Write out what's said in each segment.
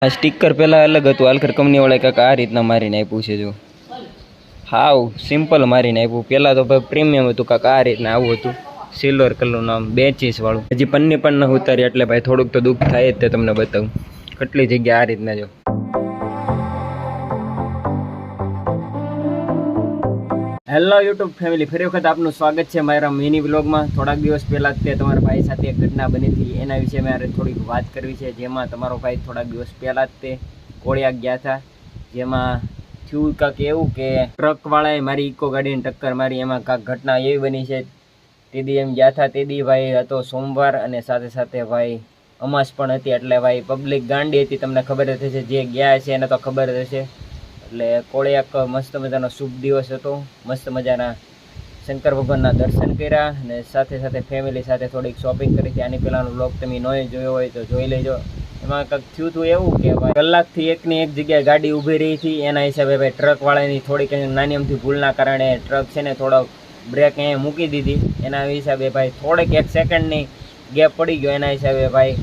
આ સ્ટીકર પહેલાં અલગ હતું, આલ્કર કંપનીવાળાએ કાંઈક આ રીતના મારીને આપ્યું છે. જો હાવ સિમ્પલ મારીને આપ્યું. પહેલાં તો ભાઈ પ્રીમિયમ હતું, કાંઈક આ રીતના આવું હતું, સિલ્વર કલરનું નામ 2 વાળું. હજી પન્ની પણ ન ઉતારી એટલે ભાઈ થોડુંક તો દુઃખ થાય જ. તે તમને બતાવું કેટલી જગ્યા આ રીતના. જો હેલો યુટ્યુબ ફેમિલી, ફરી વખત આપનું સ્વાગત છે મારા મિની વ્લોગમાં. થોડાક દિવસ પહેલાં જ તે તમારા ભાઈ સાથે એક ઘટના બની હતી, એના વિશે મારે થોડીક વાત કરવી છે. જેમાં તમારો ભાઈ થોડાક દિવસ પહેલાં જ તે કોળિયાક ગયા હતા, જેમાં થયું કાંક એવું કે ટ્રકવાળાએ મારી ઇકો ગાડીને ટક્કર મારી. એમાં કાંક ઘટના એવી બની છે. તેદી એમ ગયા હતા, તેદી ભાઈ હતો સોમવાર અને સાથે સાથે ભાઈ અમાસ પણ હતી, એટલે ભાઈ પબ્લિક ગાંડી હતી. તમને ખબર જ હશે, જે ગયા છે એને તો ખબર જ હશે. એટલે કોળિયાક મસ્ત મજાનો શુભ દિવસ હતો. મસ્ત મજાના શંકર ભગવાનના દર્શન કર્યા અને સાથે સાથે ફેમિલી સાથે થોડીક શોપિંગ કરી હતી. આની પહેલાંનો વ્લોગ તમે ન જોયો હોય તો જોઈ લેજો. એમાં કંઈક થયું હતું એવું કે ભાઈ કલાકથી એકની એક જગ્યાએ ગાડી ઊભી રહી હતી. એના હિસાબે ભાઈ ટ્રકવાળાની થોડીક નાની અમથી ભૂલના કારણે ટ્રક છે ને થોડોક બ્રેક અહીંયા મૂકી દીધી. એના હિસાબે ભાઈ થોડીક 1 સેકન્ડની ગેપ પડી ગયો. એના હિસાબે ભાઈ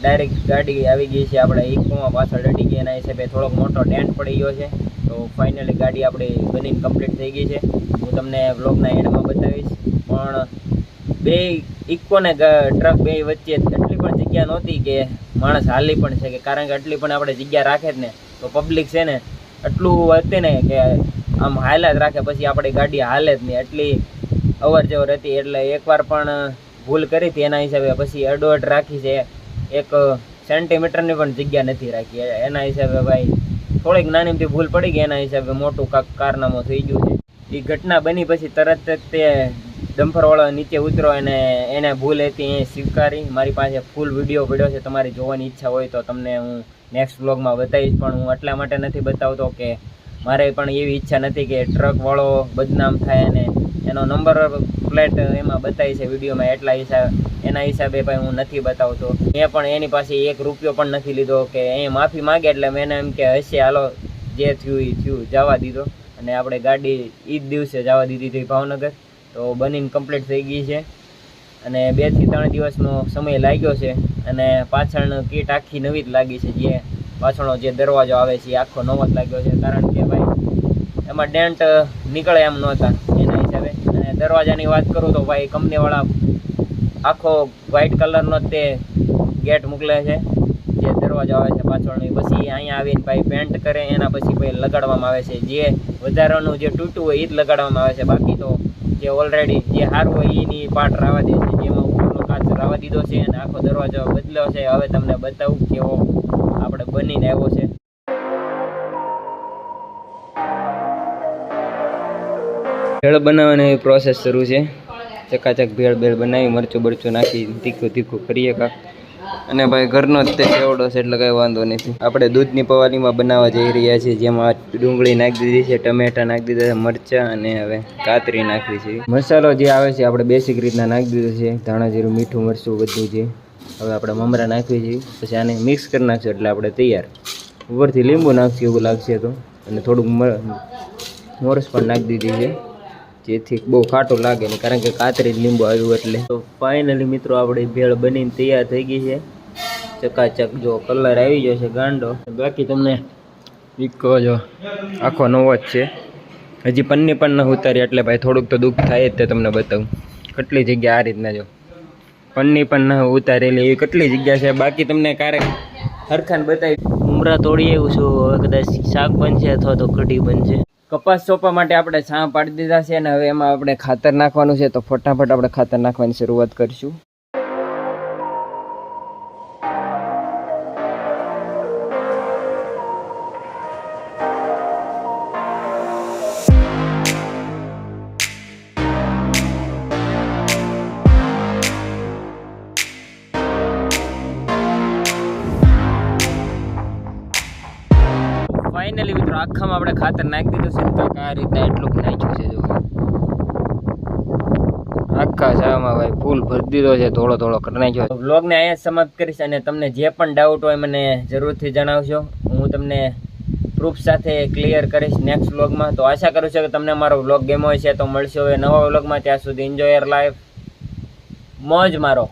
ડાયરેક્ટ ગાડી આવી ગઈ છે આપણે ઇકોમાં, પાછળ અડી ગઈ. એના હિસાબે થોડોક મોટો ડેન્ટ પડી ગયો છે. તો ફાઇનલી ગાડી આપણી બનીને કમ્પ્લીટ થઈ ગઈ છે. હું તમને વ્લોગના એન્ડમાં બતાવીશ. પણ બે ઇકો ને ટ્રક બે વચ્ચે એટલી પણ જગ્યા નહોતી કે માણસ હાલી પણ શકે. કારણ કે એટલી પણ આપણે જગ્યા રાખે જ ને તો પબ્લિક છે ને એટલું હતી ને કે આમ હાલ્યા જ રાખે, પછી આપણી ગાડી હાલે જ નહીં, એટલી અવર જવર હતી. એટલે એકવાર પણ ભૂલ કરી હતી, એના હિસાબે પછી અડોઅડ રાખી છે. 1 સેન્ટીમીટરની પણ જગ્યા નથી રાખી. એના હિસાબે ભાઈ થોડીક નાનીથી ભૂલ પડી ગઈ. એના હિસાબે મોટું કારનામું થઈ ગયું છે. એ ઘટના બની પછી તરત જ તે ડમ્પરવાળો નીચે ઉતરો અને એને ભૂલ હતી એ સ્વીકારી. મારી પાસે ફૂલ વિડીયો પડ્યો છે, તમારી જોવાની ઈચ્છા હોય તો તમને હું નેક્સ્ટ વ્લોગમાં બતાવીશ. પણ હું એટલા માટે નથી બતાવતો કે મારે પણ એવી ઈચ્છા નથી કે ટ્રકવાળો બદનામ થાય અને એનો નંબર પ્લેટ એમાં બતાવી છે વિડીયોમાં. એના હિસાબે ભાઈ હું નથી બતાવતો. મેં પણ એની પાસે 1 રૂપિયો પણ નથી લીધો કે એ માફી માગે એટલે મેં એમ કે હશે હાલો જે થયું એ થયું, જવા દીધો. અને આપણે ગાડી એ જ દિવસે જવા દીધી હતી ભાવનગર. તો બનીને કમ્પ્લીટ થઈ ગઈ છે અને 2 થી 3 દિવસનો સમય લાગ્યો છે. અને પાછળનો કીટ આખી નવી જ લાગી છે. જે પાછળનો જે દરવાજો આવે છે એ આખો નવો જ લાગ્યો છે. કારણ કે ભાઈ એમાં ડેન્ટ નીકળે એમ નહોતા એના હિસાબે. અને દરવાજાની વાત કરું તો ભાઈ કંપનીવાળા આખો વ્હાઇટ કલરનો તે ગેટ મોકલે છે, જે દરવાજો આવે છે પાછળનો. પછી અહીંયા આવીને ભાઈ પેન્ટ કરે, એના પછી ભાઈ લગાડવામાં આવે છે. જે વધારાનું જે તૂટ્યું હોય એ જ લગાડવામાં આવે છે. બાકી તો જે ઓલરેડી જે સારું હોય એની પાર્ટ રાવા દે છે. જેમાં ઉપરનો કાચ રાવા દીધો છે અને આખો દરવાજો બદલ્યો છે. હવે તમને બતાવું કેવો આપણે બનીને આવ્યો છે. ભેળ બનાવવાની પ્રોસેસ શરૂ છે. ચકાચક ભેળ બનાવી, મરચું બરચું નાખી તીખું કરીએ કાંક. અને ભાઈ ઘરનો જ તે સેવડો છે એટલે કંઈ વાંધો નથી. આપણે દૂધની પવાલીમાં બનાવવા જઈ રહ્યા છીએ, જેમાં ડુંગળી નાખી દીધી છે, ટમેટા નાખી દીધા છે, મરચાં અને હવે કાતરી નાખવી છે. મસાલો જે આવે છે આપણે બેસિક રીતના નાખી દીધો છે, ધાણા જીરું, મીઠું, મરચું બધું છે. હવે આપણે મમરા નાખવી છે, પછી આને મિક્સ કરી નાખશું એટલે આપણે તૈયાર. ઉપરથી લીંબુ નાખશું એવું લાગશે તો, અને થોડુંક મોરસ પણ નાખી દીધી છે, જેથી બહુ ખાટું લાગે નહીં, કારણ કે કાતરી લીંબુ આવ્યું એટલે. તો ફાઇનલી મિત્રો આપણી ભેળ બનીને તૈયાર થઈ ગઈ છે. ચકાચક જો કલર આવી ગયો છે ગાંડો. બાકી તમને ઇકો જો આખો નવો જ છે. હજી પન્ની પણ ન ઉતારી એટલે ભાઈ થોડુંક તો દુઃખ થાય જ. તે તમને બતાવું કેટલી જગ્યા આ રીતના. જો પન્ની પણ ન ઉતારેલી એવી કેટલી જગ્યા છે. બાકી તમને ક્યારેક હરખાને બતાવી. ઉમરા તોડી એવું છું, હવે કદાચ શાક બનશે અથવા તો કઢી બનશે. કપાસ સોંપવા માટે આપણે છાં પાડી દીધા છે અને હવે એમાં આપણે ખાતર નાખવાનું છે. તો ફટાફટ આપણે ખાતર નાખવાની શરૂઆત કરીશું. ફાઇનલી મિત્રો આખામાં આપણે ખાતર નાખી દીધું છે. આ રીતના એટલું નાખ્યું છે. જો આખા શામાં ભાઈ ફૂલ ભરી દીધો છે, થોડો કરી નાખ્યો. વ્લોગને અહીંયા સમાપ્ત કરીશ અને તમને જે પણ ડાઉટ હોય મને જરૂરથી જણાવશો. હું તમને પ્રૂફ સાથે ક્લિયર કરીશ નેક્સ્ટ વ્લોગમાં. તો આશા કરું છું કે તમને મારો વ્લોગ ગમ્યો છે. તો મળશે હવે નવા વ્લોગમાં. ત્યાં સુધી એન્જોય યોર લાઈફ, મોજ મારો.